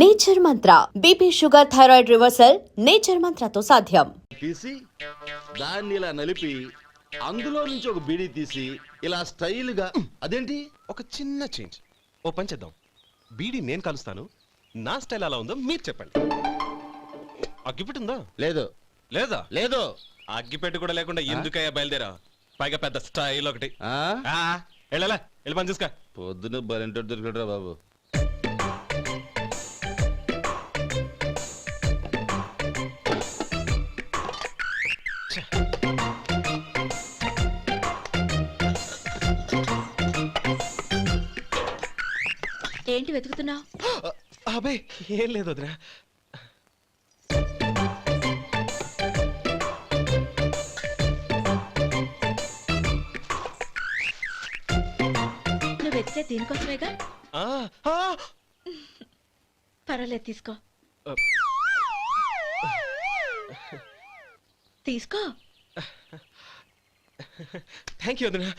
Nature Mantra BP sugar thyroid reversal Nature మంత్రతో సాధ్యం. తీసి దాన్ని ఇలా నలిపి అందులో నుంచి ఒక బీడీ తీసి ఇలా స్టైల్ గా అదేంటి ఒక చిన్న చేంజ్. ఓ పని చేద్దాం, బీడీ నేను కలుస్తాను, నా స్టైల్ అలా ఉందో మీరు చెప్పండి. అగ్గిపెట్టుందా? లేదు లేదా? లేదు. అగ్గిపెట్టు కూడా లేకుండా ఎందుకయ్యా బయలుదేరా? పైగా పెద్ద స్టైల్ ఒకటి. ఆ వెళ్ళాలా, వెళ్ళి పని చూసుకో. పొద్దున బలింటో దొరికడరా బాబు. ఏంటి వెతుకుతున్నావు? అబే ఏం లేదు వదినా. నువ్వు వెతికే దీనికోసమేగా. ఆ, ఆ. పర్వాలేదు, తీసుకో తీసుకో. థ్యాంక్ యూ వదినా.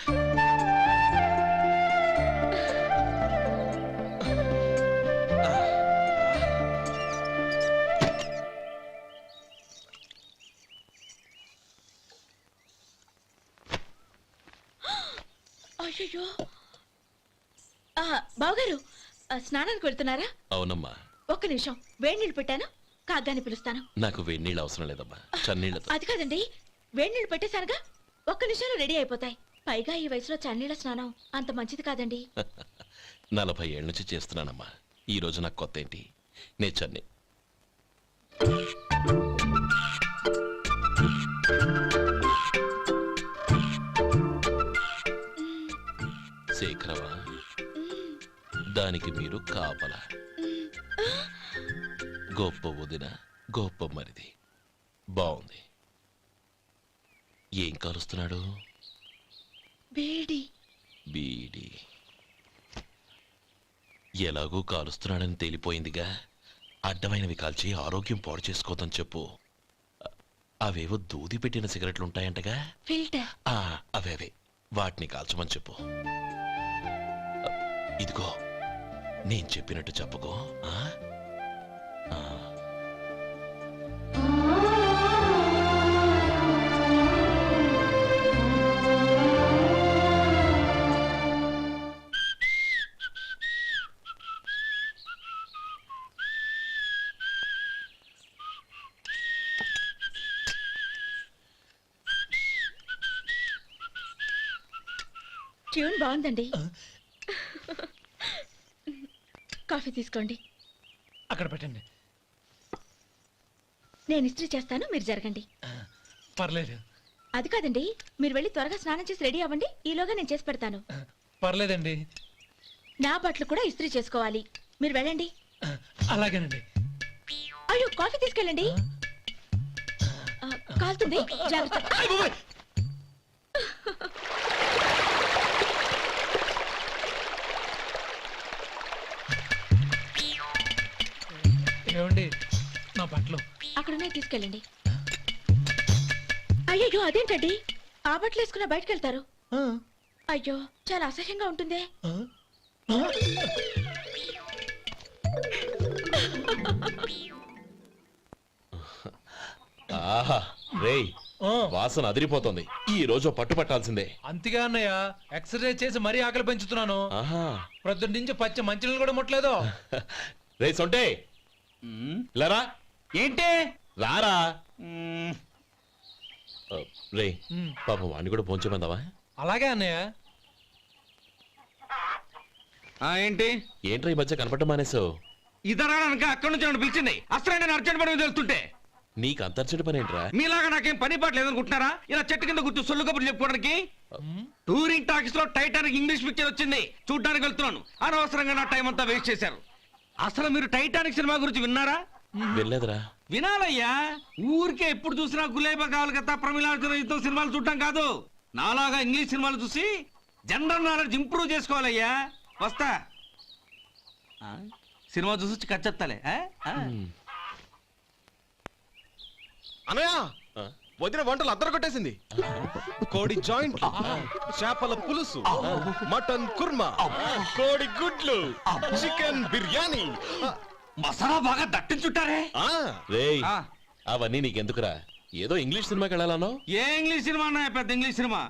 అయ్యో, బావగారు స్నానానికి వెళ్తున్నారా? అవునమ్మా. ఒక్క నిమిషం, వేడి నీళ్ళు పెట్టాను, కాగ్గాని పిలుస్తాను. నాకు వేడి నీళ్ళు అవసరం లేదమ్మా, చన్నీళ్ళతో. అది కాదండి, వేడి నీళ్ళు పెట్టేశానుగా, ఒక్క నిమిషంలో రెడీ అయిపోతాయి. పైగా ఈ వయసులో చన్నీళ్ళ స్నానం అంత మంచిది కాదండి. 40 ఏళ్ళ నుంచి చేస్తున్నానమ్మా. ఈ రోజు నాకు కొత్త ఏంటి? నే చన్ని. శేఖరవా, దానికి మీరు కాపలా. గొప్ప వదిన, గొప్ప మరిది. బాగుంది. ఏం కాలుస్తున్నాడు? బీడి. బీడి ఎలాగూ కాలుస్తున్నాడని తేలిపోయిందిగా. అడ్డమైనవి కాల్చి ఆరోగ్యం పాడు చేసుకోదని చెప్పు. అవేవో దూది పెట్టిన సిగరెట్లు ఉంటాయంటగా. ఫిల్టర్. అవే వాటిని కాల్చమని చెప్పు. ఇదిగో, నేను చెప్పినట్టు చెప్పుకో. ట్యూన్ బాగుందండి. కాఫీ తీసుకోండి. అక్కడ పెట్టండి. నేను ఇస్త్రీ చేస్తాను, మీరు జరగండి. పర్లేదు. అది కాదండి, మీరు వెళ్ళి త్వరగా స్నానం చేసి రెడీ అవ్వండి, ఈలోగా నేను చేసి పెడతాను. పర్లేదండి. నా బట్టలు కూడా ఇస్త్రీ చేసుకోవాలి, మీరు వెళ్ళండి. అలాగేనండి. అయ్యో, కాఫీ తీసుకెళ్ళండి. కాలుతుంది, జాగ్రత్త. ఏమండి, నా బట్టలు అక్కడున్నాయి, తీసుకెళ్ళండి. అయ్యో, అదేంటండి, ఆ బట్టలు వేసుకున్న బయటకు వెళ్తారు? అయ్యో, చాలా అసహ్యంగా ఉంటుంది. ఆహా రేయ్, వాసన అదిరిపోతుంది. ఈ రోజు పట్టు పట్టాల్సిందే. అంతగా అన్నయ్య, ఎక్సర్సైజ్ చేసి మరీ ఆకలి పెంచుతున్నాను. ప్రొద్దున నుంచి పచ్చ మంచినీళ్ళు కూడా ముట్టలేదు. రే సొంటే, లరా. ఏంటి? రారా. రే, పాపం వాడిని కూడా పోంచమందావా? అలాగే అన్నయ్య. ఏంటి? ఏంట్రా ఈ మధ్య కనపడటం మానేసావు? ఇద్దరు అక్కడి నుంచి నన్ను పిలిచింది. అసలు నేను అర్జెంట్ పని తెలుస్తుంటే నీకు అంతర్చడి పని ఏంట్రా? మీలాగా నాకేం పని పాట లేదనుకుంటున్నారా? ఇలా చెట్టు కింద గుర్తు సొల్లు కబుర్లు చెప్పుకోవడానికి. టూరింగ్ టాకీస్ లో టైటానిక్ ఇంగ్లీష్ పిక్చర్ వచ్చింది, చూడడానికి వెళ్తున్నాను. అనవసరంగా నా టైం అంతా వేస్ట్ చేశారు. అసలు మీరు టైటానిక్ సినిమా గురించి విన్నారా? వెళ్ళలేదురా. వినాలయ్యా, ఊరికే ఎప్పుడు చూసినా గులేబా కావాలి కదా, ప్రమిళార్జున సినిమాలు చూడటం కాదు. నాలాగా ఇంగ్లీష్ సినిమాలు చూసి జనరల్ నాలెడ్జ్ ఇంప్రూవ్ చేసుకోవాలయ్యా. వస్తా. సినిమా చూసి కచ్చెత్తాలే. అనయ్య, వదిన వంటలు అద్దరు కొట్టేసింది. కోడి జాయింట్, చేపల పులుసు, మటన్ కుర్మా, కోడి గుడ్లు, చికెన్ బిర్యానీ. మసాలా బాగా దట్టించుంటారే. రేయ్ ఆ, అవన్నీ నీకెందుకురా? ఏదో ఇంగ్లీష్ సినిమాకి వెళ్ళాలనో. ఏ ఇంగ్లీష్ సినిమా అన్నా పెద్ద ఇంగ్లీష్ సినిమా.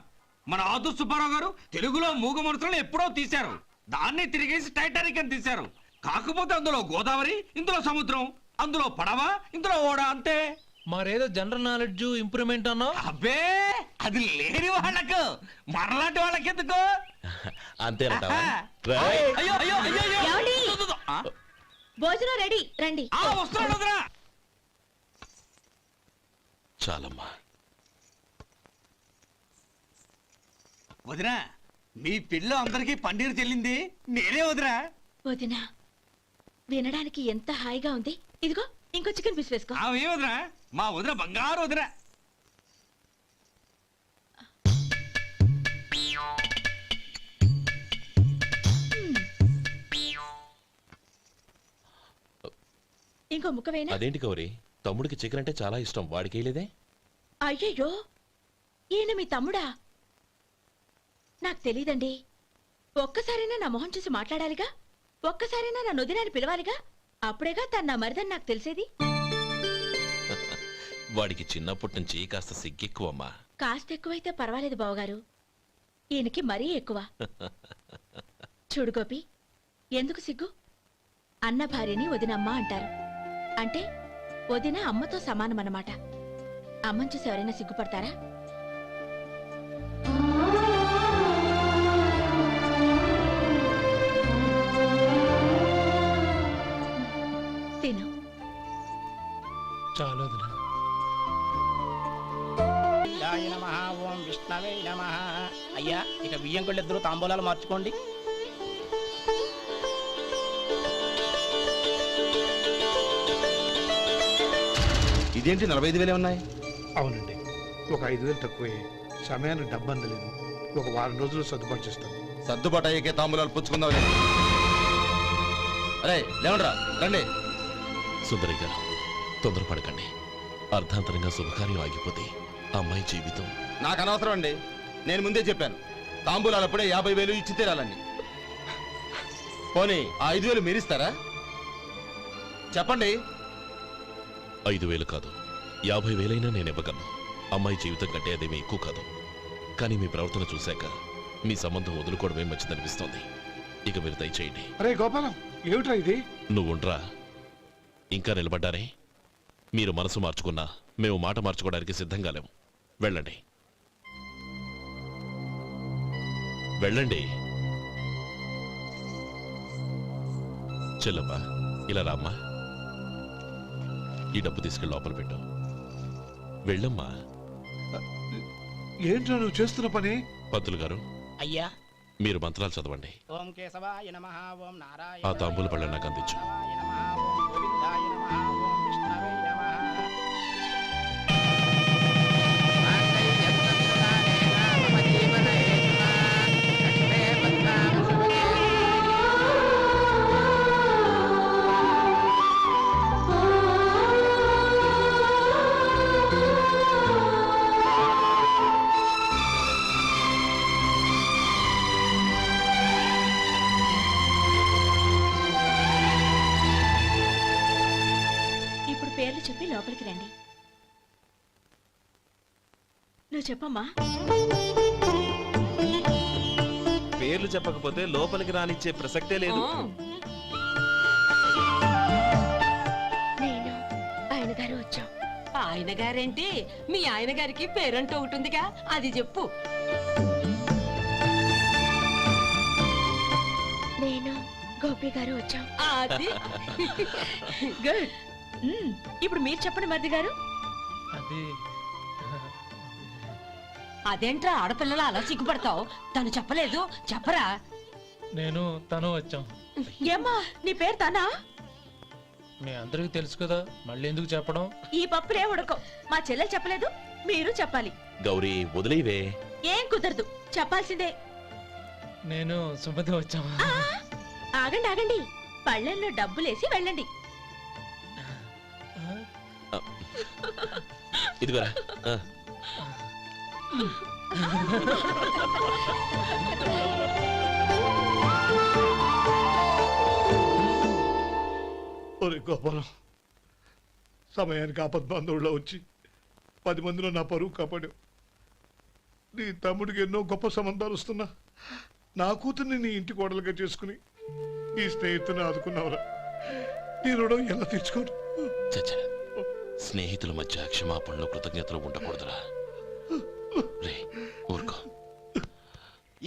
మన ఆదు సుబ్బారావు గారు తెలుగులో మూగ మనుషులను ఎప్పుడో తీశారు. దాన్ని తిరిగేసి టైటానిక్ అని తీశారు. కాకపోతే అందులో గోదావరి, ఇందులో సముద్రం, అందులో పడవ, ఇందులో ఓడ, అంతే. మరేదో జనరల్ నాలెడ్జ్ ఇంప్రూవ్మెంట్ అన్నావు. అబ్బే అది లేని వాళ్ళకు, మరలాంటి వాళ్ళకి ఎందుకు? అంతేనంటావా? ఆహా. రేయ్, అయ్యో అయ్యో అయ్యో అయ్యో. ఏమండి? ఆ, భోజనం రెడీ, రండి. వస్తున్నాడు వదరా. చాలమ్మా. వదినా, మీ పిల్ల అందరికీ పన్నీరు చెల్లింది నేనే వదినా. వదినా, వినడానికి ఎంత హాయిగా ఉంది. ఇదిగో ఇంకో చికెన్ పీస్ వేసుకో. ఏ వదినా, మా వదిన బంగారు వదినా. ఇంకో ముక్క వేయనా? అదేంటి గౌరీ, తమ్ముడికి చికెన్ అంటే చాలా ఇష్టం, వాడికి వేయలేదే? అయ్యయ్యో, ఈయన మీ తమ్ముడా? నాకు తెలీదండి. ఒక్కసారైనా నా మొహం చూసి మాట్లాడాలిగా, ఒక్కసారైనా నా నొదినాన్ని పిలవాలిగా, అప్పుడేగా తన నా మరిదని నాకు తెలిసేది. వాడికి చిన్నప్పటి నుంచి కాస్త సిగ్గెక్కువమ్మా. కాస్త ఎక్కువైతే పర్వాలేదు బావగారు, ఈయనకి మరీ ఎక్కువ. చూడు గోపి, ఎందుకు సిగ్గు? అన్న భార్యని వదినమ్మ అంటారు. అంటే వదిన అమ్మతో సమానమన్నమాట. అమ్మని చూసి ఎవరైనా సిగ్గుపడతారా? తిను. చాలు వదినా. శివాయ నమః, ఓం విష్ణవే నమః. అయ్యా, ఇక బియ్యం కొళ్ళిద్దరూ తాంబూలాలు మార్చుకోండి. ఇదేంటి 45,000 ఉన్నాయి? అవునండి, ఒక 5,000 తక్కువే. సమయానికి డబ్బు అందలేదు. ఒక వారం రోజులు సర్దుబాటు చేస్తాను. సర్దుబాటు అయ్యకే తాంబూలాలు పుచ్చుకుందాం. అరే లేవండ్రా, రండి. సుందరి గారు, తొందరపడకండి. అర్ధాంతరంగా శుభకార్యం ఆగిపోతే అమ్మాయి జీవితం. నాకు అనవసరం అండి, నేను ముందే చెప్పాను. తాంబూలాలు అప్పుడే 50,000 ఇచ్చి తీరాలని. పోనీ ఆ 5,000 మీరిస్తారా? చెప్పండి. 5,000 కాదు, 50,000 నేను ఇవ్వగలను. అమ్మాయి జీవితం కంటే అదేమీ ఎక్కువ కాదు. కానీ మీ ప్రవర్తన చూశాక మీ సంబంధం వదులుకోవడమే మంచిదనిపిస్తోంది. ఇక మీరు దయచేయండి. అరే గోపాలం, ఏమిట్రా ఇది? నువ్వుండ్రా. ఇంకా నిలబడ్డారే? మీరు మనసు మార్చుకున్నా మేము మాట మార్చుకోవడానికి సిద్ధంగా లేము. వెళ్ళండి, వెళ్ళండి. చెల్లమ్మా, ఇలా రామ్మా. ఈ డబ్బు తీసుకెళ్ళి లోపల పెట్టు. వెళ్ళమ్మా. ఏంట్రా నువ్వు చేస్తున్న పని? పంతులు గారు, అయ్యా, మీరు మంత్రాలు చదవండి. ఓం కేశవాయ నమః, ఓం నారాయణ. ఆ తాంబూల పళ్ళ నాకు అందించు. మాధవాయ నమః, ఓం గోవిందాయ నమః, ఓం విష్ణవే నమః. ఇప్పుడు పేర్లు చెప్పి లోపలికి రండి. నువ్వు చెప్పమ్మా. పేర్లు చెప్పకపోతే లోపలికి రానిచ్చే ప్రసక్తే లేదు. నేను ఆయన గారు వచ్చాం. ఆయన గారేంటి, మీ ఆయన గారికి పేరంటూ ఒకటి ఉందిగా, అది చెప్పు. నేను గోపి గారు వచ్చాం. అది గుడ్. ఇప్పుడు మీరు చెప్పండి మరిది గారు. అది అదేంట్రా ఆడపిల్లలు అలా సిగ్గుపడతావు? తను చెప్పలేదు, చెప్పరా. నేను తను వచ్చాం. ఏమ్మా నీ పేరు తానా? మీ అందరికి తెలుసు కదా, మళ్ళీ ఎందుకు చెప్పడం? ఈ పప్పులే ఉడకం. మా చెల్లెలు చెప్పలేదు, మీరు చెప్పాలి. గౌరీ, వదిలేవే. ఏం కుదరదు, చెప్పాల్సిందే. నేను సుమతి వచ్చాం. ఆ, ఆగండి ఆగండి, పళ్ళెల్లో డబ్బులేసి వెళ్ళండి. ఇదిగోరా. ఆ. ఒరే గోపాలం, సమయానికి ఆపద్బాంధవుల్లో వచ్చి 10 మందిలో నా పరువు కాపాడావు. నీ తమ్ముడికి ఎన్నో గొప్ప సంబంధాలు వస్తున్నా నా కూతుర్ని నీ ఇంటి కోడలుగా చేసుకుని నీ స్నేహితుని ఆదుకున్నావురా. నీ రుణం ఎలా తీర్చుకోరు? చచ్చా, స్నేహితుల మధ్య క్షమాపణలు కృతజ్ఞతలు ఉండకూడదురా. రే ఊరుకో.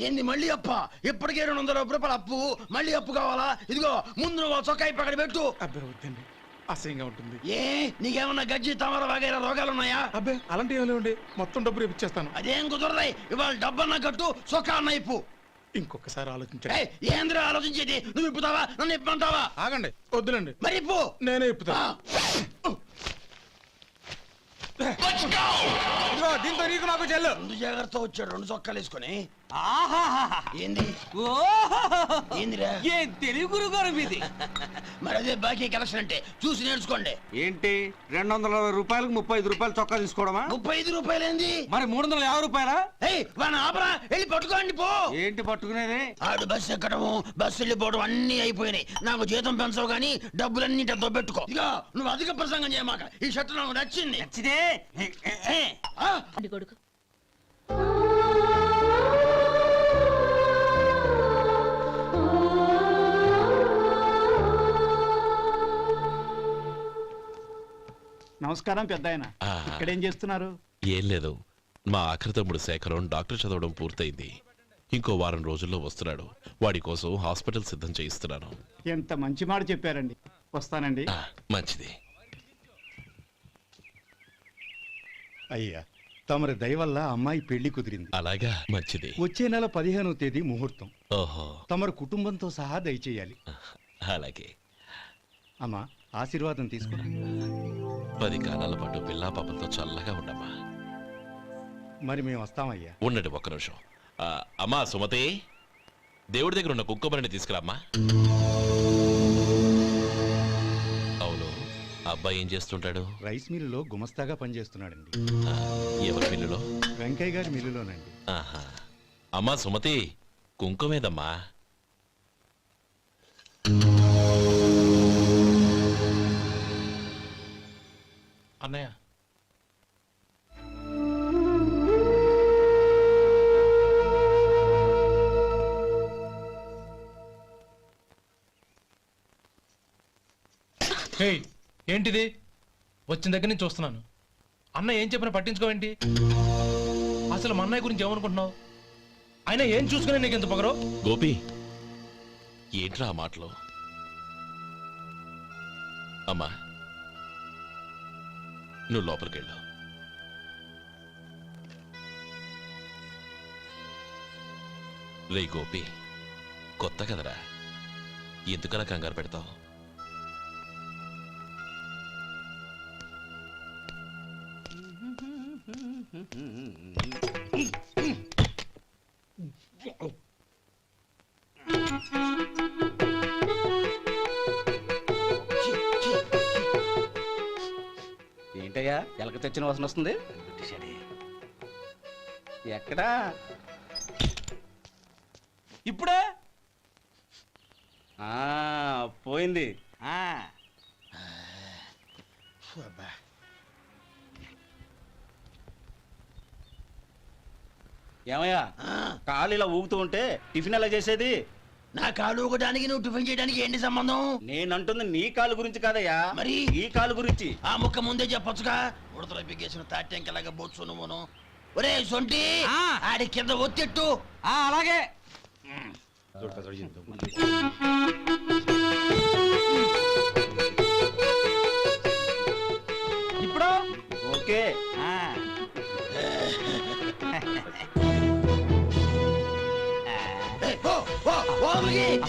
ఏంది మళ్ళీ అప్ప? ఇప్పటికే 200 రూపాయల అప్పు, మళ్ళీ అప్పు కావాలా? ఇదిగో ముందు నువ్వు చొక్కా పక్కన పెట్టు. అబ్బే వద్దండి, అసహ్యంగా ఉంటుంది. ఏ నీకేమన్నా గజ్జి తమర వగైరా రోగాలున్నాయా? అబ్బే అలాంటి ఏమీ లేవండి, మొత్తం డబ్బు రేపు ఇచ్చేస్తాను. అదేం కుదరదాయి. ఇవాళ డబ్బన్నా కట్టు, చొక్కా అన్న ఇప్పు. ఇంకొకసారి ఆలోచించండి. ఏయ్, ఏందిరా ఆలోచించేది? నువ్వు ఇప్పుతావా, నన్ను ఇప్పమంటావా? ఆగండి, వద్దులండి, మరి ఇప్పు. నేనే ఇప్పుతా. దీంతో నీకు నాకు చెల్లు. ముందు జాగ్రత్త వచ్చాడు 2 చొక్కాలు వేసుకొని. ఏంది ఏందిరా? ఏం తెలుగు గురుగారు మీది? మరి అదే బాకీ కలెక్షన్ అంటే చూసి నేర్చుకోండి. ఏంటి 220 రూపాయలకు 35 రూపాయలు చొక్కా తీసుకోవడమా? 35 రూపాయలు ఏంది? మరి 350 రూపాయలా? ఏయ్ వాడిని ఆపరా, వెళ్ళి పట్టుకోండి పో. ఏంటి పట్టుకునేది? ఆడు బస్సు ఎక్కడము, బస్సు వెళ్ళిపోవడం అన్ని అయిపోయినాయి. నాకు జీతం పెంచవు గానీ డబ్బులన్నీ దొబ్బెట్టుకో. ఇక నువ్వు అధిక ప్రసంగం చేయమాక. ఈ షర్ట్ నాకు నచ్చింది. నచ్చితే కొడుకు నమస్కారం పెద్దాయన. ఆ. ఇక్కడేం చేస్తున్నారు? ఏం లేదు, మా ఆఖరి తమ్ముడు శేఖరం డాక్టర్ చదవడం పూర్తయింది. ఇంకో వారం రోజుల్లో వస్తున్నాడు. వాడి కోసం హాస్పిటల్ సిద్ధం చేయిస్తున్నాను. ఎంత మంచి మాట చెప్పారండి. వస్తానండి. మంచిది. అయ్యా, తమరి దయ వల్ల అమ్మాయి పెళ్లి కుదిరింది. అలాగా, మంచిది. వచ్చే నెల 15వ తేదీ ముహూర్తం. ఓహో, తమరు కుటుంబంతో సహా దయచేయాలి. అలాగే. అమ్మా, ఆశీర్వాదం తీసుకురా. 10 కాలాల పాటు పిల్లా పాపలతో చల్లగా ఉండమ్మా. మరి మేము వస్తామయ్యా. ఉండండి ఒక్క నిమిషం. అమ్మా సుమతి, దేవుడి దగ్గర ఉన్న కుక్కమరిని తీసుకురామ్మా. అవును, అబ్బాయి ఏం చేస్తుంటాడు? రైస్ మిల్లులో గుమస్తాగా పనిచేస్తున్నాడండి. ఎవరి మిల్లులో? వెంకయ్య గారి మిల్లులోనండి. ఆహా. అమ్మా సుమతి, కుంకుమేదమ్మా? అన్నయ్య, ఏయ్, ఏంటిది? వచ్చిన దగ్గర నుంచి చూస్తున్నాను. అన్న ఏం చెప్పినా పట్టించుకోవేంటి? అసలు మా అన్నయ్య గురించి ఏమనుకుంటున్నావు? ఆయన ఏం చూసుకునే నీకు ఎంత పొగరు? గోపి, ఏంట్రా ఆ మాటలు? అమ్మా, నువ్వు లోపలికెళ్ళు. రే గోపి, కొత్త కదరా, ఎందుకలా కంగారు పెడతావు? ఏంటయ్యా ఎలక తెచ్చిన వాసన వస్తుంది? ఎక్కడా? ఇప్పుడే పోయింది. ఏమయ్యా, కాలు ఇలా ఊగుతూ ఉంటే టిఫిన్ ఎలా చేసేది? నా కాలు ఊగడానికి నువ్వు టిఫిన్ చేయడానికి ఏంటి సంబంధం? నేనంటుంది నీ కాలు గురించి కాదయ్యా, మరి ఈ కాలు గురించి. ఆ ముక్క ముందే చెప్పొచ్చుగా. ఉడతలో బిగ్గేసిన తాట్యంకలాగా బొచ్చు నువ్వును. ఒరే సొంటి, ఆడి కింద ఒత్తిట్టు. అలాగే. ఇప్పుడు ఓకే.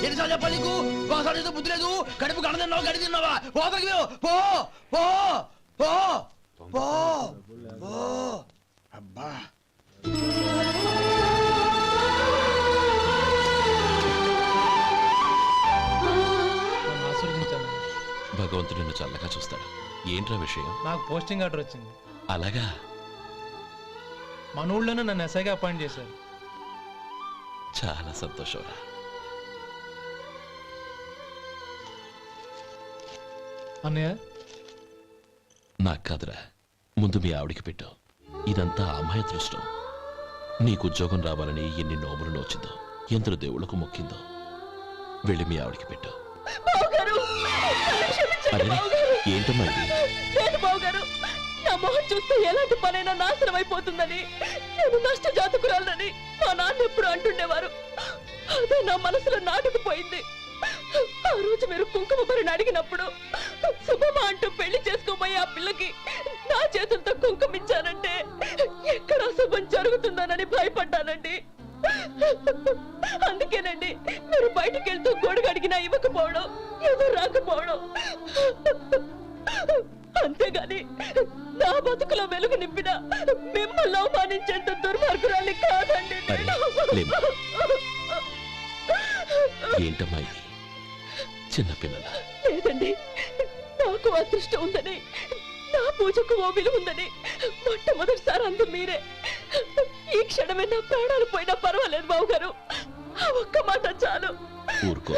ఎన్నిసార్లు చెప్పాలి నీకు? ఒకసారి ఏదో బుద్ధి లేదు. కడుపు గడ తిన్నావు, గడి తిన్నావా? పోతకి పో పో పో పో పో. అబ్బా, నన్ను ఆశీర్వదించాను. భగవంతుడు నిన్ను చల్లగా చూస్తాడు. ఏంట్రా విషయం? నాకు పోస్టింగ్ ఆర్డర్ వచ్చింది. అలాగా? మన ఊళ్ళోనే నన్ను ఎస్ఐగా అపాయింట్ చేశారు. చాలా సంతోషంరా. అన్నయ్య నాకు కాదురా, ముందు మీ ఆవిడికి పెట్టు. ఇదంతా ఆ అమ్మాయి అదృష్టం. నీకు ఉద్యోగం రావాలని ఎన్ని నోములు నోచిందో, ఎందరు దేవుళ్ళకు మొక్కిందో. వెళ్ళి మీ ఆవిడికి పెట్టు. అరే ఏంటమ్మా ఇది? లేదు బావగారు, నా మొహం చూస్తే ఎలాంటి పనైనా నాశనం అయిపోతుందని, నేను నష్ట జాతకురాలని మా నాన్న ఎప్పుడు అంటుండేవారు. అదే నా మనసులో నాటుకుపోయింది. ఆ రోజు మీరు కుంకుమ భరిని అడిగినప్పుడు శుభమా అంటూ పెళ్లి చేసుకోబోయే ఆ పిల్లకి నా చేతులతో కుంకుమ ఇచ్చానంటే ఎక్కడ శుభం జరుగుతుందోనని భయపడ్డానండి. అందుకేనండి మీరు బయటికి వెళ్తూ గొడుగు అడిగినా ఇవ్వకపోవడం, ఎదురు రాకపోవడం. అంతేగాని నా బతుకులో వెలుగు నింపిన మిమ్మల్ని అవమానించేంత దుర్మార్గురాలి కాదండి అరే, లేమ్మా. ఏంటమ్మా ఇది? చిన్నపిల్లల లేదండి, నాకు అదృష్టం ఉందని, నా పూజకు ఓ విలువ ఉందని మొట్టమొదటిసారి అందు మీరే. ఈ క్షణమే నా ప్రాణాలు పోయినా పర్వాలేదు బావగారు, ఆ ఒక్క మాట చాలు. ఊరుకో.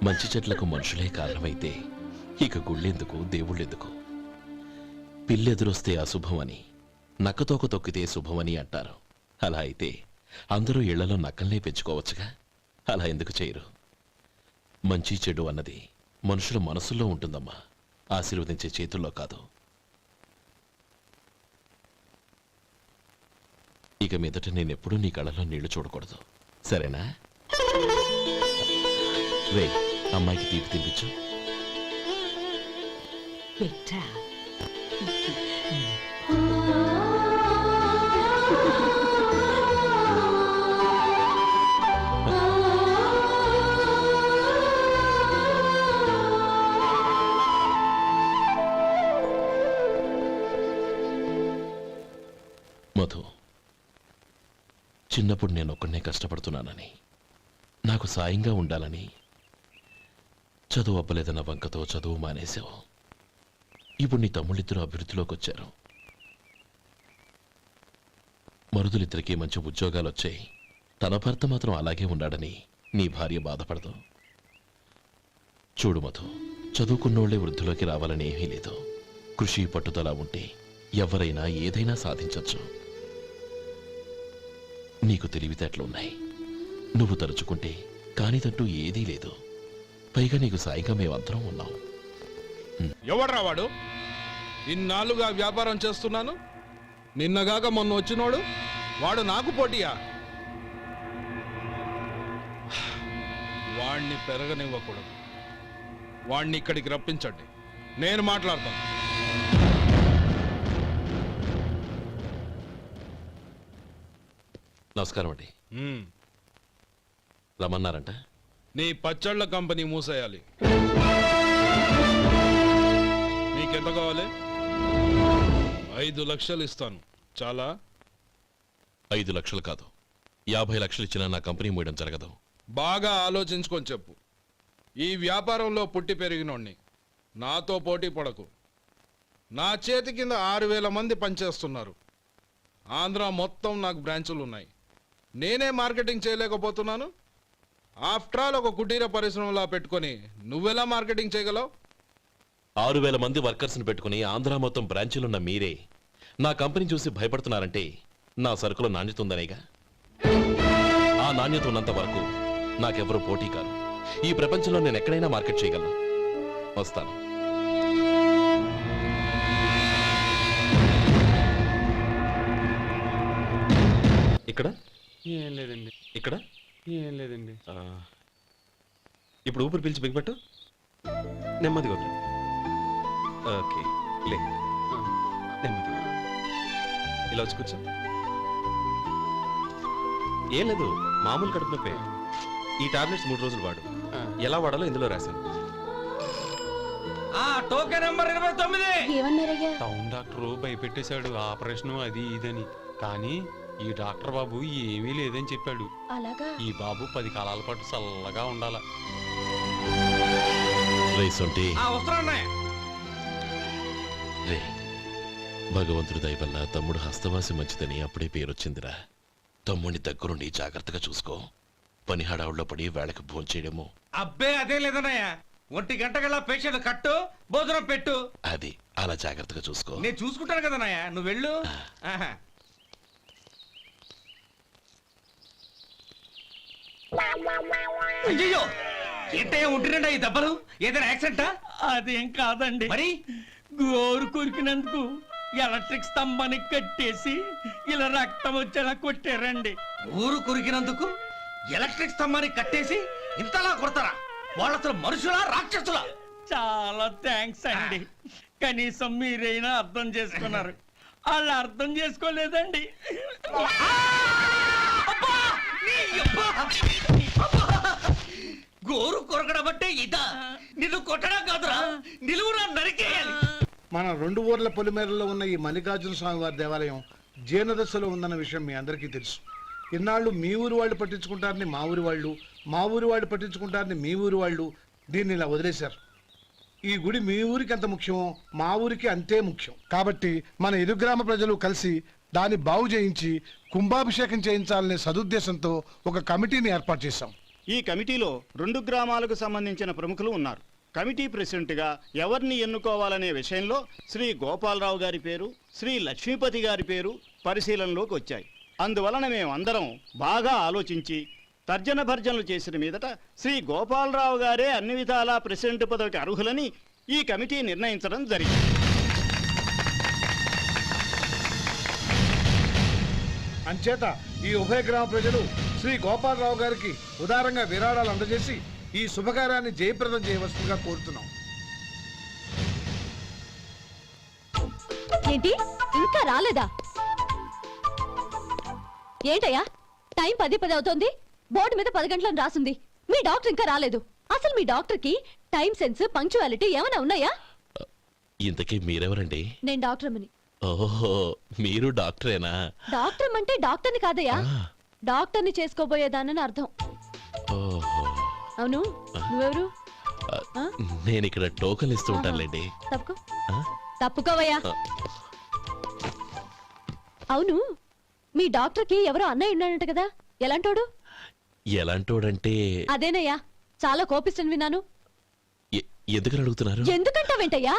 మంచి చెట్లకు మనుషులే కారణమైతే ఇక గుళ్ళెందుకు, దేవుళ్ళెందుకు? పిల్లెదురొస్తే అశుభమని, నక్కతోక తొక్కితే శుభమని అంటారు. అలా అయితే అందరూ ఇళ్లలో నక్కల్నే పెంచుకోవచ్చుగా. అలా ఎందుకు చేయరు? మంచి చెడు అన్నది మనుషుల మనసుల్లో ఉంటుందమ్మా, ఆశీర్వదించే చేతుల్లో కాదు. ఇక మీదట నేనెప్పుడూ నీ కళ్ళలో నీళ్లు చూడకూడదు, సరేనా? రే, అమ్మాయికి తీపి తినిపించు. మధు, చిన్నప్పుడు నేను ఒక్కడనే కష్టపడుతున్నానని, నాకు సాయంగా ఉండాలని చదువు అవ్వలేదన్న వంకతో చదువు మానేశావు. ఇప్పుడు నీ తమ్ముళ్ళిద్దరూ అభివృద్ధిలోకి వచ్చారు. మరుదులిద్దరికీ మంచి ఉద్యోగాలు వచ్చాయి. తన భర్త మాత్రం అలాగే ఉన్నాడని నీ భార్య బాధపడదు. చూడు మధు, చదువుకున్నోళ్లే వృద్ధిలోకి రావాలని ఏమీ లేదు. కృషి పట్టుదల ఉంటే ఎవరైనా ఏదైనా సాధించవచ్చు. నీకు తెలివితేటలున్నాయి. నువ్వు తలుచుకుంటే కానిదంటూ ఏదీ లేదు. పైగా నీకు సాయిగా మేమందరం ఉన్నాం. ఎవడ్రా వాడు? ఇన్నాళ్ళుగా వ్యాపారం చేస్తున్నాను, నిన్నగాక మొన్న వచ్చినోడు వాడు నాకు పోటీయా? వాణ్ణి పెరగనివ్వకూడదు. వాణ్ణి ఇక్కడికి రప్పించండి, నేను మాట్లాడతాను. నమస్కారం అండి. రమ్మన్నారంట? నీ పచ్చళ్ళ కంపెనీ మూసేయాలి. నీకెంత కావాలి? 5 లక్షలు ఇస్తాను, చాలా? 5 లక్షలు కాదు, 50 లక్షలు ఇచ్చినా నా కంపెనీ మూయడం జరగదు. బాగా ఆలోచించుకొని చెప్పు. ఈ వ్యాపారంలో పుట్టి పెరిగినోడ్ని, నాతో పోటీ పడకు. నా చేతి కింద 6,000 మంది పనిచేస్తున్నారు. ఆంధ్ర మొత్తం నాకు బ్రాంచులు ఉన్నాయి. నేనే మార్కెటింగ్ చేయలేకపోతున్నాను. ఆఫ్టర్ ఆల్ ఒక కుటీర పరిశ్రమలా పెట్టుకొని నువ్వెలా మార్కెటింగ్ చేయగలవు? 6,000 మంది వర్కర్స్ని పెట్టుకుని ఆంధ్ర మొత్తం బ్రాంచీలున్న మీరే నా కంపెనీ చూసి భయపడుతున్నారంటే నా సరుకులో నాణ్యత ఉందనేగా. ఆ నాణ్యత ఉన్నంత వరకు నాకెవరూ పోటీ కాదు. ఈ ప్రపంచంలో నేను ఎక్కడైనా మార్కెట్ చేయగలను. వస్తాను. ఇక్కడ ఏం లేదండి. ఇక్కడ ఏం లేదండి. ఇప్పుడు ఊపిరి పీల్చి బిగ్బట్టు, నెమ్మదిగా వదిలి. ఓకే, లే, నెమ్మదిగా ఇలా వచ్చి కూర్చో. ఏం లేదు, మామూలు కడుపు నొప్పే. ఈ టాబ్లెట్స్ 3 రోజులు వాడు. ఎలా వాడాలో ఇందులో రాశాను. Token number 29. టౌన్ డాక్టరు భయపెట్టేశాడు, ఆపరేషన్ అది ఇదని. కానీ ఈ డాక్టర్ బాబు ఏమీ లేదని చెప్పాడు. అలాగా? ఈ బాబు 10 కాలాల పాటు చల్లగా ఉండాల. రే, భగవంతుడి దయ వల్ల తమ్ముడు హస్తవాసి మంచిదని అప్పుడే పేరొచ్చిందిరా. తమ్ముడిని దగ్గరుండి జాగ్రత్తగా చూసుకో. పని హడావుల్లో పడి వేళకి భోంచేయడము. అబ్బే అదే లేదన్నయ్య, ఒంటి గంటకల్లా పేషెంట్ కట్టు, భోజనం పెట్టు. అది అలా జాగ్రత్తగా చూసుకో. నేను చూసుకుంటాను కదా నాయ, నువ్వు వెళ్ళు. ఆహా. అయ్యో, ఏంటయ్యా ఉంటున్నాడా ఈ దెబ్బలు? ఏదైనా యాక్సిడెంటా? అదేం కాదండి, మరి గోరు కొరికినందుకు ఎలక్ట్రిక్ స్తంభానికి కట్టేసి ఇలా రక్తం వచ్చేలా కొట్టారండి. ఊరు కురికినందుకు ఎలక్ట్రిక్ స్తంభాన్ని కట్టేసి ఇంతలా కొడతారా? వాళ్ళు అసలు మనుషులా, రాక్షసులా? చాలా థ్యాంక్స్ అండి, కనీసం మీరైనా అర్థం చేసుకున్నారు. వాళ్ళు అర్థం చేసుకోలేదండి. గోరు కొరకడం అంటే ఇదా? నిన్ను కొట్టడం కాదురా, నిలువురా నరికేయాలి. మన 2 ఊర్ల పొలిమేరలో ఉన్న ఈ మల్లికార్జున స్వామి వారి దేవాలయం జీర్ణదశలో ఉందన్న విషయం మీ అందరికీ తెలుసు. ఇన్నాళ్ళు మీ ఊరు వాళ్ళు పట్టించుకుంటారని మా ఊరి వాళ్ళు, మా ఊరి వాళ్ళు పట్టించుకుంటారని మీ ఊరి వాళ్ళు దీన్ని ఇలా వదిలేశారు. ఈ గుడి మీ ఊరికి ఎంత ముఖ్యమో మా ఊరికి అంతే ముఖ్యం. కాబట్టి మన ఇరు గ్రామ ప్రజలు కలిసి దాన్ని బాగు చేయించి కుంభాభిషేకం చేయించాలనే సదుద్దేశంతో ఒక కమిటీని ఏర్పాటు చేశాం. ఈ కమిటీలో 2 గ్రామాలకు సంబంధించిన ప్రముఖులు ఉన్నారు. కమిటీ ప్రెసిడెంట్గా ఎవరిని ఎన్నుకోవాలనే విషయంలో శ్రీ గోపాలరావు గారి పేరు, శ్రీ లక్ష్మీపతి గారి పేరు పరిశీలనలోకి వచ్చాయి. అందువలన మేమందరం బాగా ఆలోచించి తర్జన భర్జనలు చేసిన మీదట శ్రీ గోపాలరావు గారే అన్ని విధాలా ప్రెసిడెంట్ పదవికి అర్హులని ఈ కమిటీ నిర్ణయించడం జరిగింది. అంచేత ఈ ఉభయ గ్రామ ప్రజలు శ్రీ గోపాలరావు గారికి ఉదారంగా విరాళాలు అందజేసి ఈ శుభకార్యాన్ని జయప్రదం చేయవలసిందిగా కోరుతున్నాం. ఏంటి ఇంకా రాలేదా? ఏంటయ్యా టైం 10 అవుతోంది, బోర్డు మీద 10 గంటలను రాసింది. మీ డాక్టర్ ఇంకా రాలేదు. అసలు మీ డాక్టర్ కి టైం సెన్స్, పంక్చువాలిటీ ఏమైనా ఉన్నాయా? ఇంతకీ మీరెవరండి? నేను డాక్టర్ అమ్మని. ఓహో, మీరు డాక్టరేనా? డాక్టర్ అంటే డాక్టర్ని కాదయ్యా, డాక్టర్ని చేసుకోబోయేదానని అర్థం. ఓహో, అవును, నువ్వెవరు? నేను ఇక్కడ టోకన్ ఇస్తూ ఉంటానులేండి. తప్పుకో, తప్పుకోవయ్యా. అవును, మీ డాక్టర్ కి ఎవరో అన్నయ్య ఉన్నాడంట కదా, ఎలాంటోడు? ఎలాంటోడంటే అదేనయ్యా, చాలా కోపిస్తని విన్నాను. ఎందుకని అడుగుతున్నారు? ఎందుకంటావేంటయ్యా?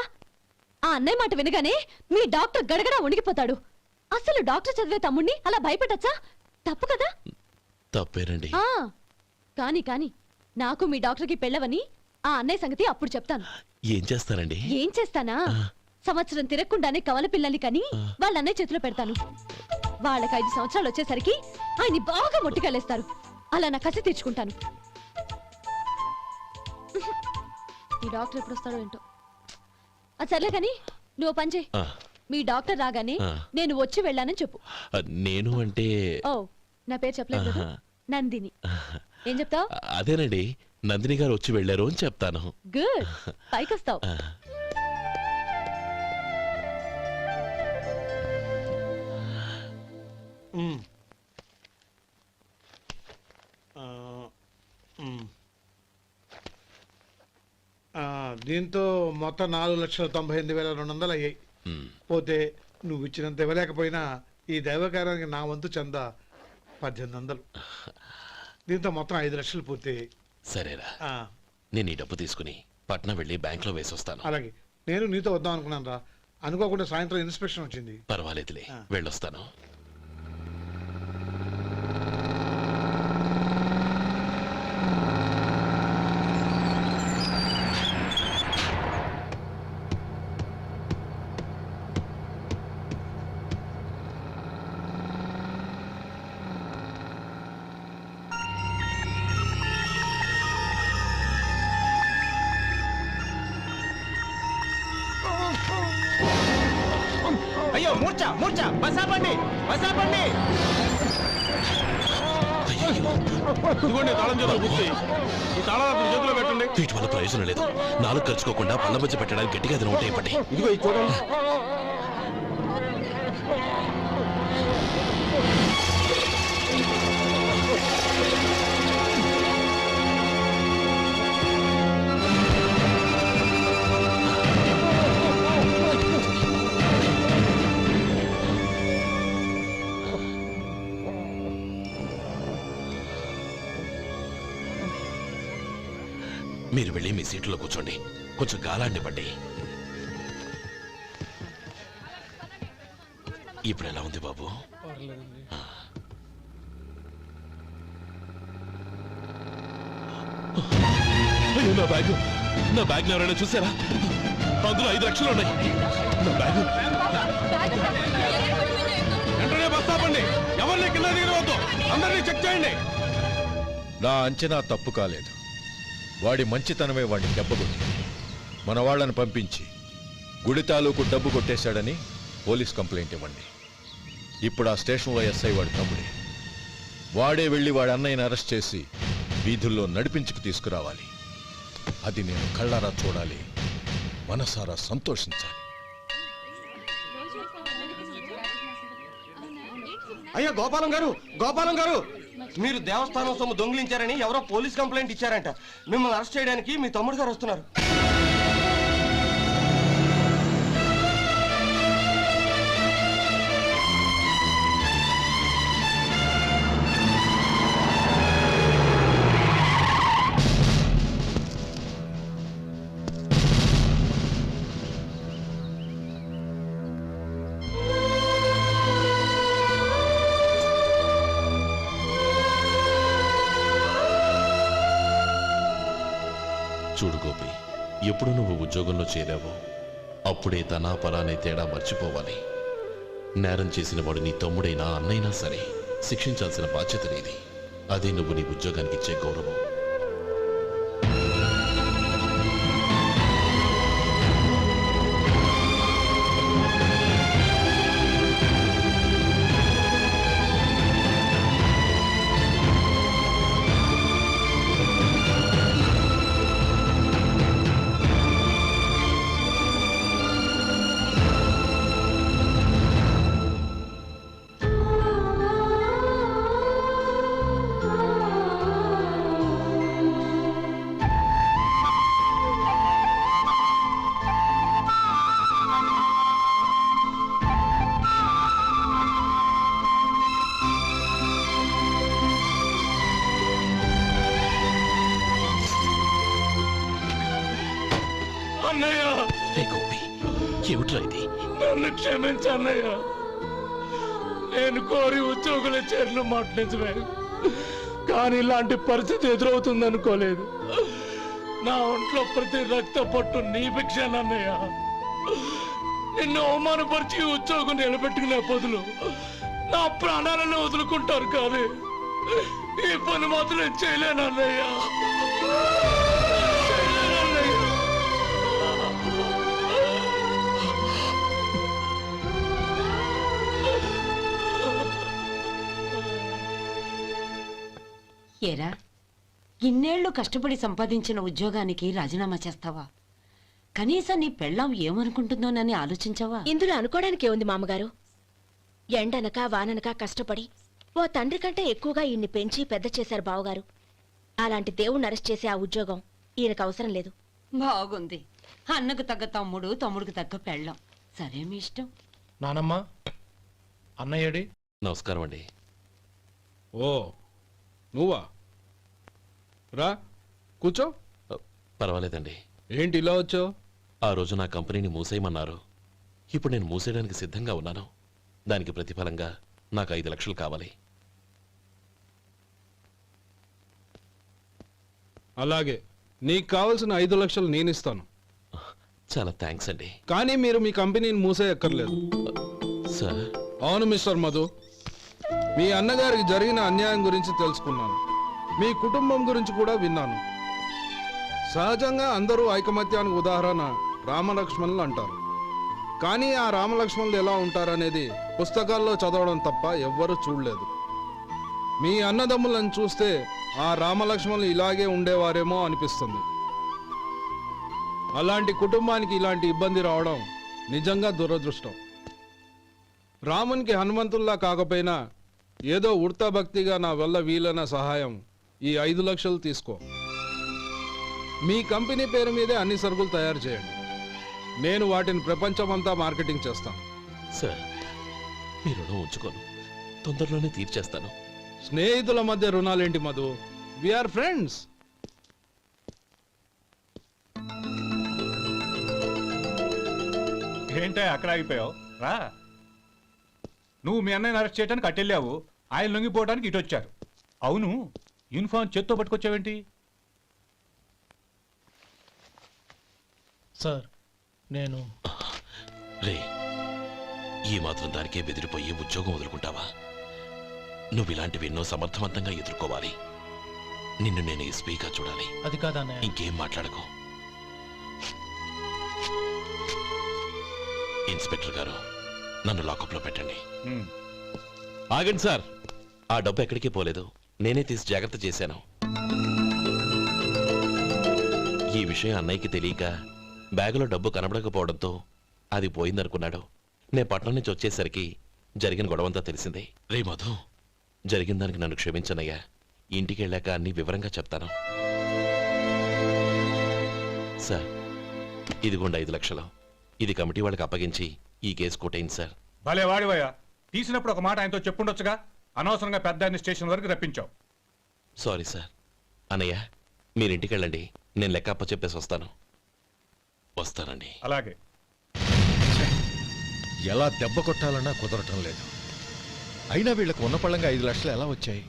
ఆ అన్నయ్య మాట వినగానే మీ డాక్టర్ గడగడా ఉణిగిపోతాడు. అసలు డాక్టర్ చదివే తమ్ముణ్ణి అలా భయపెట్టచ్చా? తప్పు కదా? తప్పేనండి. కాని కాని నాకు మీ డాక్టర్కి పెళ్ళవని ఆ అన్నయ్య సంగతి అప్పుడు చెప్తాను. ఏం చేస్తారండి? ఏం చేస్తానా, సంవత్సరం తిరగకుండానే కవల పిల్లల్ని కని వాళ్ళ అన్నయ్య చేతిలో పెడతాను. వాళ్ళకి 5 సంవత్సరాలు వచ్చేసరికి ఆయన్ని బాగా మొట్టికెళ్ళేస్తారు. అలా నా కసి తీర్చుకుంటాను. ఈ డాక్టర్ ఎప్పుడు వస్తాడో ఏంటో. అది సర్లే కానీ నువ్వు పని చేయి. మీ డాక్టర్ రాగానే నేను వచ్చి వెళ్ళానని చెప్పు. నేను అంటే ఓ, నా పేరు చెప్పలేదు కదా, నందిని. ఏం చెప్తావు? అదేనండి, నందిని గారు వచ్చి వెళ్ళారు అని చెప్తాను. గుడ్, పైకొస్తావు. దీంతో మొత్తం 4,98,200 అయ్యాయి. పోతే నువ్వు ఇచ్చినంత ఇవ్వలేకపోయినా ఈ దైవకార్యానికి నా వంతు చందా 1800. దీంతో మొత్తం 5 లక్షలు పూర్తయ్యాయి. సరేరా, నేను ఈ డబ్బు తీసుకుని పట్నం వెళ్ళి బ్యాంక్ లో వేసి వస్తాను. అలాగే, నేను నీతో వద్దాం అనుకున్నాను రా, అనుకోకుండా సాయంత్రం ఇన్స్పెక్షన్ వచ్చింది. పర్వాలేదులే, వెళ్ళొస్తాను. అయ్యో, మూర్ఛ మూర్ఛ, బసాపండి బసాపండి. ఇదిగోండి తాళం చేతులు గుర్తి, ఈ తాళాలు చేతిలో పెట్టండి. వీటి వల్ల ప్రయోజనం లేదు. 4 ఖర్చుకోకుండా పళ్ళ మధ్య పెట్టడానికి గట్టిగా అది ఉంటాయి. ఇవ్వండి. ఇదిగో ఇది చూడండి. మీరు వెళ్ళి మీ సీట్లో కూర్చోండి, కొంచెం గాలాండి పట్టి. ఇప్పుడు ఎలా ఉంది బాబు? అయ్యో, నా బ్యాగ్ ఎవరైనా చూసారా? అందులో 5 లక్షలు ఉన్నాయి. నా బ్యాగ్ వెంటనే బస్ ఆపండి. ఎవరిని కింద దిగవద్దు. అందరినీ చెక్ చేయండి. నా అంచనా తప్పు కాలేదు. వాడి మంచితనమే వాడిని దెబ్బకొట్టి మన వాళ్ళని పంపించి గుడి తాలూకు డబ్బు కొట్టేశాడని పోలీస్ కంప్లైంట్ ఇవ్వండి. ఇప్పుడు ఆ స్టేషన్లో ఎస్ఐ వాడి తమ్ముడే. వాడే వెళ్ళి వాడి అన్నయ్యని అరెస్ట్ చేసి వీధుల్లో నడిపించుకు తీసుకురావాలి. అది నేను కళ్ళారా చూడాలి, మనసారా సంతోషించాలి. అయ్యా గోపాలం గారు, మీరు దేవస్థానం సొమ్ము దొంగిలించారని ఎవరో పోలీస్ కంప్లైంట్ ఇచ్చారంట. మిమ్మల్ని అరెస్ట్ చేయడానికి మీ తమ్ముడు గారు వస్తున్నారు. చూడు గోపి, ఎప్పుడు నువ్వు ఉద్యోగంలో చేరావో అప్పుడే తనా పరానే తేడా మర్చిపోవాలి. నేరం చేసిన వాడు నీ తమ్ముడైనా అన్నైనా సరే శిక్షించాల్సిన బాధ్యత నీది. అదే నువ్వు నీ ఉద్యోగానికి ఇచ్చే గౌరవం. ఏమిట్రా ఇది? నన్ను క్షమించు అన్నయ్య. నేను కోరి ఉద్యోగుల చేరిన మాట నిజమే, కానీ ఇలాంటి పరిస్థితి ఎదురవుతుంది అనుకోలేదు. నా ఒంట్లో ప్రతి రక్త పొట్టు నీ భిక్షానన్నయ్య. నిన్ను అవమానపరిచి ఉద్యోగం నిలబెట్టుకునే బదులు నా ప్రాణాలను వదులుకుంటారు, కానీ ఈ పని మాత్రం నేను చేయలేనన్నయ్య. ఏరా, ఇన్నేళ్లు కష్టపడి సంపాదించిన ఉద్యోగానికి రాజీనామా చేస్తావా? కనీసం నీ పెళ్ళాం ఏమనుకుంటుందోనని ఆలోచించావా? ఇందులో అనుకోవడానికి ఏముంది మామగారు? ఎండనక వాననక కష్టపడి ఓ తండ్రి కంటే ఎక్కువగా ఈయన్ని పెంచి పెద్ద చేశారు బావగారు. అలాంటి దేవుణ్ణి అరెస్ట్ చేసే ఆ ఉద్యోగం ఈయనకు అవసరం లేదు. బాగుంది. అన్నకు తగ్గ తమ్ముడు, తమ్ముడికి తగ్గ పెళ్ళాం. సరే, మీ ఇష్టం. నానమ్మ, అన్నయ్యడి. నమస్కారం అండి. ఓ నువ్వా? రా కూర్చో. పర్వాలేదండి. ఏంటి ఇలా వచ్చావు? ఆ రోజు నా కంపెనీని మూసేయమన్నారు. ఇప్పుడు నేను మూసేయడానికి సిద్ధంగా ఉన్నాను. దానికి ప్రతిఫలంగా నాకు 5 లక్షలు కావాలి. అలాగే, నీకు కావాల్సిన 5 లక్షలు నేను ఇస్తాను. చాలా థ్యాంక్స్ అండి. కానీ మీరు మీ కంపెనీని మూసేయక్కర్లేదు. సార్? అవును మిస్టర్ మధు, మీ అన్నగారికి జరిగిన అన్యాయం గురించి తెలుసుకున్నాను. మీ కుటుంబం గురించి కూడా విన్నాను. సహజంగా అందరూ ఐకమత్యానికి ఉదాహరణ రామలక్ష్మణులు అంటారు. కానీ ఆ రామలక్ష్మణులు ఎలా ఉంటారనేది పుస్తకాల్లో చదవడం తప్ప ఎవ్వరూ చూడలేదు. మీ అన్నదమ్ములను చూస్తే ఆ రామలక్ష్మణులు ఇలాగే ఉండేవారేమో అనిపిస్తుంది. అలాంటి కుటుంబానికి ఇలాంటి ఇబ్బంది రావడం నిజంగా దురదృష్టం. రామునికి హనుమంతుల్లా కాకపోయినా ఏదో ఉడతా భక్తిగా నా వల్ల వీలైన సహాయం ఈ 5 లక్షలు తీసుకో. మీ కంపెనీ పేరు మీదే అన్ని సరుకులు తయారు చేయండి. నేను వాటిని ప్రపంచమంతా మార్కెటింగ్ చేస్తాను. సార్, మీ రుణం ఉంచుకోను, తొందరలోనే తీర్చేస్తాను. స్నేహితుల మధ్య రుణాలేంటి మధు? We are friends. ఏంటో అక్కడ ఆగిపోయావు రా. నువ్వు మీ అన్నయ్యని అరెస్ట్ చేయడానికి అట్టెళ్ళావు, ఆయన లొంగిపోవడానికి ఇటు వచ్చారు. అవును, యూనిఫామ్ చేత్తో పట్టుకొచ్చావేంటి? సార్ నేను రే, ఈ మాత్రం దానికే బెదిరిపోయి ఉద్యోగం వదులుకుంటావా? నువ్వు ఇలాంటివి ఎన్నో సమర్థవంతంగా ఎదుర్కోవాలి. నిన్ను నేను ఎస్పీగా చూడాలి. అది కాదా అన్నయ్య? ఇంకేం మాట్లాడకు. ఇన్స్పెక్టర్ గారు, నన్ను లాకప్లో పెట్టండి. ఆగండి సార్, ఆ డబ్బు ఎక్కడికి పోలేదు, నేనే తీసి జాగ్రత్త చేశాను. ఈ విషయం అన్నయ్యకి తెలియక బ్యాగులో డబ్బు కనబడకపోవడంతో అది పోయిందనుకున్నాడు. నేను పట్నం నుంచి వచ్చేసరికి జరిగిన గొడవంతా తెలిసిందే. రే మధు, జరిగిన దానికి నన్ను క్షమించనయ్యా. ఇంటికి వెళ్ళాక అన్ని వివరంగా చెప్తాను. సార్, ఇదిగోండి 5 లక్షలు. ఇది కమిటీ వాళ్ళకి అప్పగించి ఈ కేసు కొట్టేయండి సార్. భలే వాడివయ్యా, తీసినప్పుడు ఒక మాట ఆయనతో చెప్పుండొచ్చుగా. అనవసరంగా పెద్ద ఆయన స్టేషన్ వరకు రప్పించావు. Sorry sir. అన్నయ్య, మీరు ఇంటికి వెళ్ళండి, నేను లెక్క అప్ప చెప్పేసి వస్తాను. వస్తానండి. అలాగే. ఎలా దెబ్బ కొట్టాలన్నా కుదరటం లేదు. అయినా వీళ్ళకు ఉన్న పళ్ళంగా 5 లక్షలు ఎలా వచ్చాయి?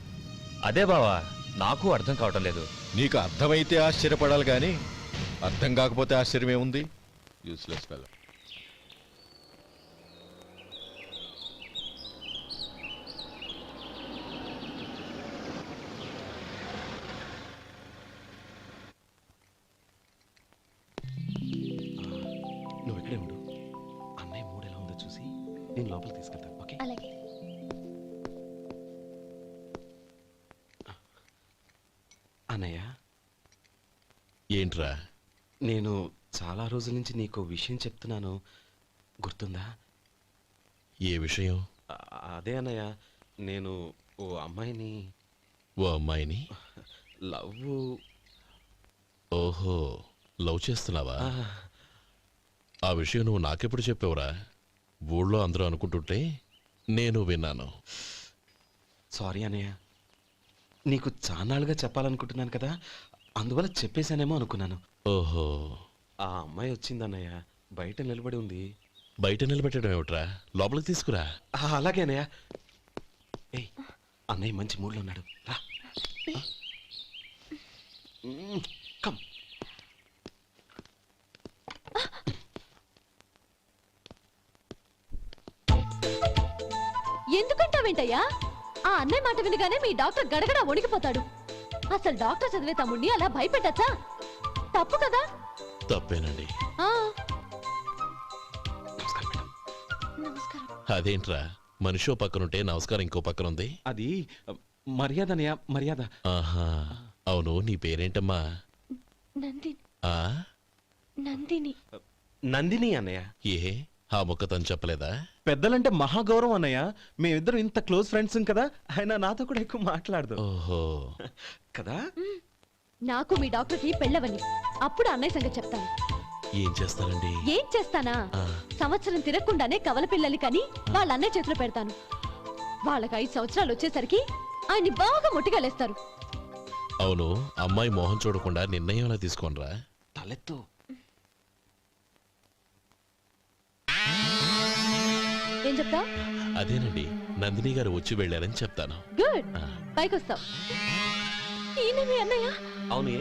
అదే బావా, నాకు అర్థం కావటం లేదు. నీకు అర్థమైతే ఆశ్చర్యపడాలి కానీ అర్థం కాకపోతే ఆశ్చర్యం ఏముంది? Useless fellow. నువ్వు ఇక్కడే ఉండు. అన్నయ్య మూడు ఎలా ఉందో చూసి నేను లోపలికి తీసుకెళ్తాను. ఓకే? అలాగే. అన్నయ్య, ఏంట్రా? నేను చాలా రోజుల నుంచి నీకు విషయం చెప్తున్నాను, గుర్తుందా? ఏ విషయం? అదే అన్నయ్య, నేను ఓ అమ్మాయిని ఓ అమ్మాయిని లవ్. ఓహో, లవ్ చేస్తున్నావా? ఆ విషయం నువ్వు నాకెప్పుడు చెప్పావురా? ఊళ్ళో అందరూ అనుకుంటుంటే నేను విన్నాను. సారీ అన్నయ్య, నీకు చాన్నాళ్ళుగా చెప్పాలనుకుంటున్నాను కదా, అందువల్ల చెప్పేశానేమో అనుకున్నాను. ఓహో, ఆ అమ్మాయి వచ్చిందన్నయ్య, బయట నిలబడి ఉంది. బయట నిలబెట్టడం ఏమిట్రా? లోపలికి తీసుకురా. అలాగే అన్నయ్య. ఏయ్, అన్నయ్య మంచి మూడ్లో ఉన్నాడు, రా. కమ్. ఎందుకంటావేంటయ్యా? ఆ అన్నయ్య మాట వినగానే మీ డాక్టర్ గడగడ వణికిపోతాడు. అసలు డాక్టర్ చదివే తమ్ముడిని అలా భయపెట్టచ్చా? తప్పు కదా? తప్పేనండి. నమస్కారం. అదేంట్రా, మనిషో పక్కనుంటే నమస్కారం ఇంకో పక్కన ఉంది? అది మర్యాద అన్నయ్య, మర్యాద. ఆహా, అవును, నీ పేరేంటమ్మా? నందిని. ఆ నందిని. నందిని అన్నయ్య. ఏ, ఆ మొక్క తను చెప్పలేదా? పెద్దలంటే మహాగౌరవం అన్నయ్య, మేమిద్దరం ఇంత క్లోజ్ ఫ్రెండ్స్ కదా, ఆయన నాతో కూడా ఎక్కువ మాట్లాడదు. ఓహో కదా. నాకు మీ డాక్టర్కి పెళ్ళవని, అప్పుడు అన్నయ్య సంగతి చెప్తాను. ఏం చేస్తారండి? ఏం చేస్తానా? సంవత్సరం తిరగకుండానే కవల పిల్లల్ని కని వాళ్ళ అన్నయ్య చేతిలో పెడతాను. వాళ్ళకి 5 సంవత్సరాలు వచ్చేసరికి ఆయన్ని బాగా ముట్టిగలేస్తారు. అవును, అమ్మాయి మోహం చూడకుండా నిర్ణయం ఎలా తీసుకోనరా? తలెత్తు. ఏం చెప్తా? అదేనండి, నందిని గారు వచ్చి వెళ్ళారని చెప్తాను. గుడ్, పైకొస్తావు. ఈయన మీ అన్నయ్య? అవును.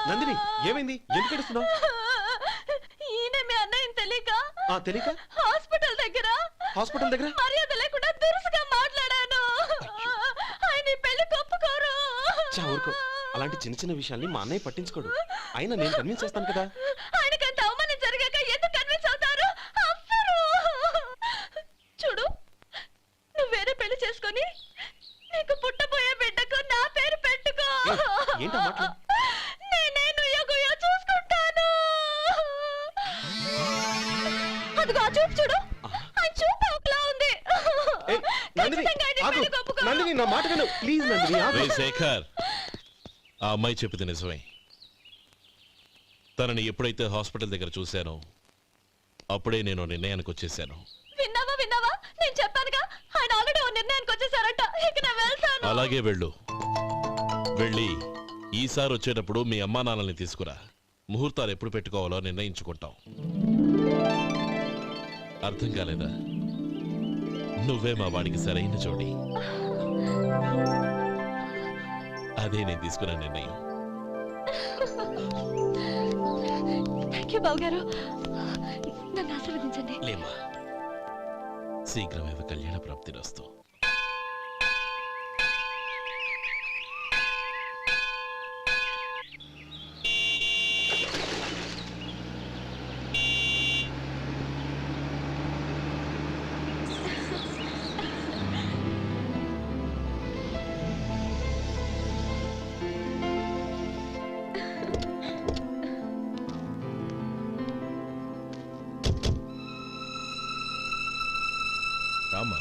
నందిని, ఏమైంది? ఎందుకు ఏడుస్తున్నావు? ఈయన మీ అన్నయ్యని తెలియక తెలియక హాస్పిటల్ దగ్గర మర్యాద లేకుండా దురుసుగా మాట్లాడాను. ఆయన ఈ పెళ్లి ఒప్పుకోరు. ఊరుకో, అలాంటి చిన్న చిన్న విషయాల్ని మా అన్నయ్య పట్టించుకోడు. అయినా నేను కన్విన్స్ చేస్తాను కదా. ఆయనకంత అవమానం జరిగాక ఎందుకు కన్విన్స్ అవుతారు? అవ్వరు. చూడు, నువ్వు వేరే పెళ్లి చేసుకొని నీకు పుట్టబోయే బిడ్డకు నా పేరు పెట్టుకో. ఏంటో మాట్లాడు. నేనే నుయ్యగుయ్య చూసుకుంటాను. అదిగో ఆ చూపు చూడు, ఆ చూపు ఒకలా ఉంది. నందిని, నా మాట విను ప్లీజ్. నందిని, రేయ్ శేఖర్, ఆ అమ్మాయి చెప్పింది నిజమే. తనని ఎప్పుడైతే హాస్పిటల్ దగ్గర చూశానో అప్పుడే నేను నిర్ణయానికి వచ్చేసాను. విన్నావా? నేను చెప్పానుగా, ఆయన ఆల్రెడీ ఓ నిర్ణయానికి వచ్చేసారట. ఇక నేను వెళ్తాను. అలాగే వెళ్ళు. వెళ్ళి ఈసారి వచ్చేటప్పుడు మీ అమ్మా నాన్నల్ని తీసుకురా. ముహూర్తాలు ఎప్పుడు పెట్టుకోవాలో నిర్ణయించుకుంటాం. అర్థం కాలేదా? నువ్వే మా వాడికి సరైన జోడి. అదే నేను తీసుకున్న నిర్ణయం. థ్యాంక్ యూ బావగారు, నన్ను ఆశీర్వదించండి. లేమ్మా, శీఘ్రమేవ కళ్యాణ ప్రాప్తిరస్తు. రామ్మా.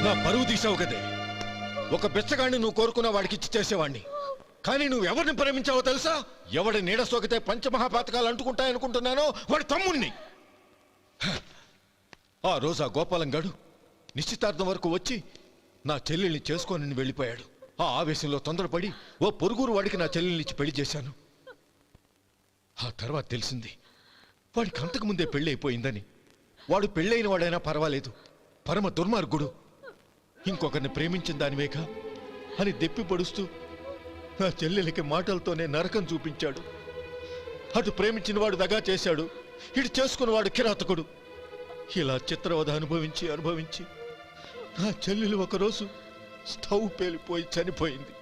నా పరువు తీసావు కదే. ఒక బెచ్చగాడిని నువ్వు కోరుకున్న వాడికి ఇచ్చి చేసేవాడిని. కానీ నువ్వు ఎవరిని ప్రేమించావో తెలుసా? ఎవడి నీడ సోకితే పంచమహాపాతకాలు అంటుకుంటాయనుకుంటున్నానో వాడి తమ్ముణ్ణి. ఆ రోజు ఆ గోపాలం గాడు నిశ్చితార్థం వరకు వచ్చి నా చెల్లెల్ని చేసుకొని వెళ్ళిపోయాడు. ఆ ఆవేశంలో తొందరపడి ఓ పొరుగురు వాడికి నా చెల్లెల్ని ఇచ్చి పెళ్లి చేశాను. ఆ తర్వాత తెలిసింది వాడికి అంతకు ముందే పెళ్లి అయిపోయిందని. వాడు పెళ్ళైన వాడైనా పర్వాలేదు, పరమ దుర్మార్గుడు. ఇంకొకరిని ప్రేమించిన దానివేగా అని దెప్పి పడుస్తూ నా చెల్లెలికి మాటలతోనే నరకం చూపించాడు. అటు ప్రేమించిన వాడు దగా చేశాడు, ఇటు చేసుకున్నవాడు కిరాతకుడు. ఇలా చిత్రవధ అనుభవించి అనుభవించి నా చెల్లెలు ఒకరోజు స్టవ్ పేలిపోయి చనిపోయింది.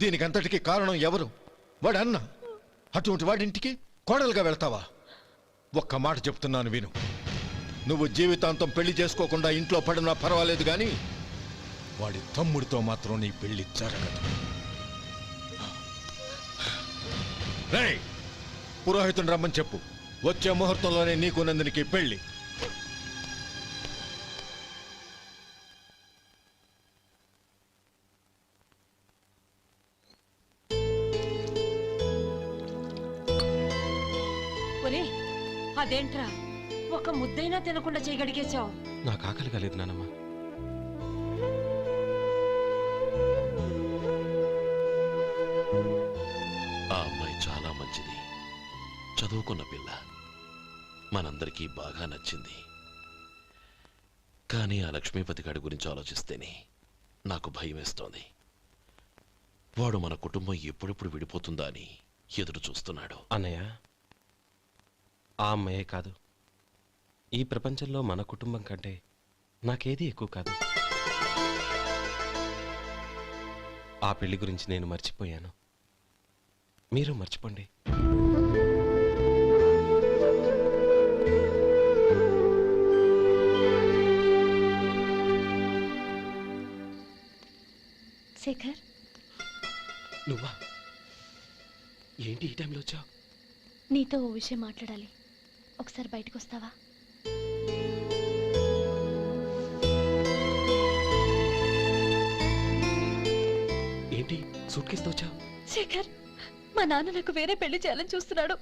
దీనికంతటికీ కారణం ఎవరు? వాడు అన్న. అటువంటి వాడింటికి కోడలుగా వెళ్తావా? ఒక్క మాట చెప్తున్నాను విను. నువ్వు జీవితాంతం పెళ్లి చేసుకోకుండా ఇంట్లో పడినా పర్వాలేదు, కానీ వాడి తమ్ముడితో మాత్రం నీ పెళ్లి జరగదు. రేయ్, పురోహితుని రమ్మని చెప్పు. వచ్చే ముహూర్తంలోనే నీకు నందినికి పెళ్లి. అదేంట్రా, ఒక ముద్దైనా తినకుండా చేయగడిగేశావు? నాకు ఆకలి కాలేదు నానమ్మ. ఆ అమ్మాయి చాలా మంచిది, చదువుకున్న పిల్ల, మనందరికీ బాగా నచ్చింది. కానీ ఆ లక్ష్మీపతి గారి గురించి ఆలోచిస్తేనే నాకు భయం వేస్తోంది. వాడు మన కుటుంబం ఎప్పుడెప్పుడు విడిపోతుందా అని ఎదురు చూస్తున్నాడు. అన్నయ్య, ఆ అమ్మాయే కాదు, ఈ ప్రపంచంలో మన కుటుంబం కంటే నాకేది ఎక్కువ కాదు. ఆ పెళ్లి గురించి నేను మర్చిపోయాను, మీరు మర్చిపోండి. శేఖర్, నువ్వా? ఏంటి ఈ టైంలో వచ్చావు? నీతో ఓ విషయం మాట్లాడాలి, ఒకసారి బయటకు వస్తావా? ఏంటి సూట్ కేసుతో వచ్చావు? శేఖర్, మా నాన్న నాకు వేరే పెళ్లి చేయాలని చూస్తున్నాడు.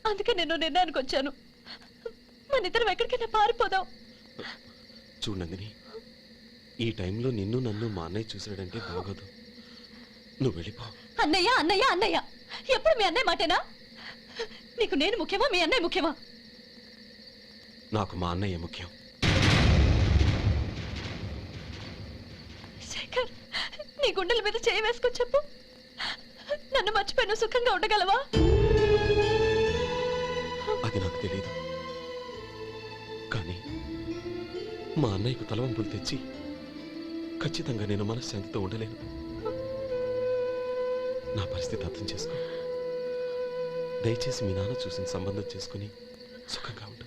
అందుకే నేను నిర్ణయానికి వచ్చాను. మన ఇద్దరం ఎక్కడికైనా పారిపోదాం. చూడు నందిని, ఈ టైంలో నిన్ను నన్ను మా అన్నయ్య చూసాడంటే బాగోదు. నువ్వు వెళ్ళిపో. అన్నయ్య అన్నయ్య అన్నయ్య, ఎప్పుడు మీ అన్నయ్య మాటేనా? నీకు నేను ముఖ్యమా, మీ అన్నయ్య ముఖ్యమా? నాకు మా అన్నయ్య ముఖ్యం. శేఖర్, నీ గుండెల మీద చేయి వేసుకొని చెప్పు, నన్ను మర్చిపోయి నువ్వు సుఖంగా ఉండగలవా? అది నాకు తెలియదు, కానీ మా అన్నయ్యకు తలవంపులు తెచ్చి ఖచ్చితంగా నేను మనశ్శాంతితో ఉండలేను. నా పరిస్థితి అర్థం చేసుకో. దయచేసి మీ నాన్న చూసిన సంబంధం చేసుకుని సుఖంగా ఉండు.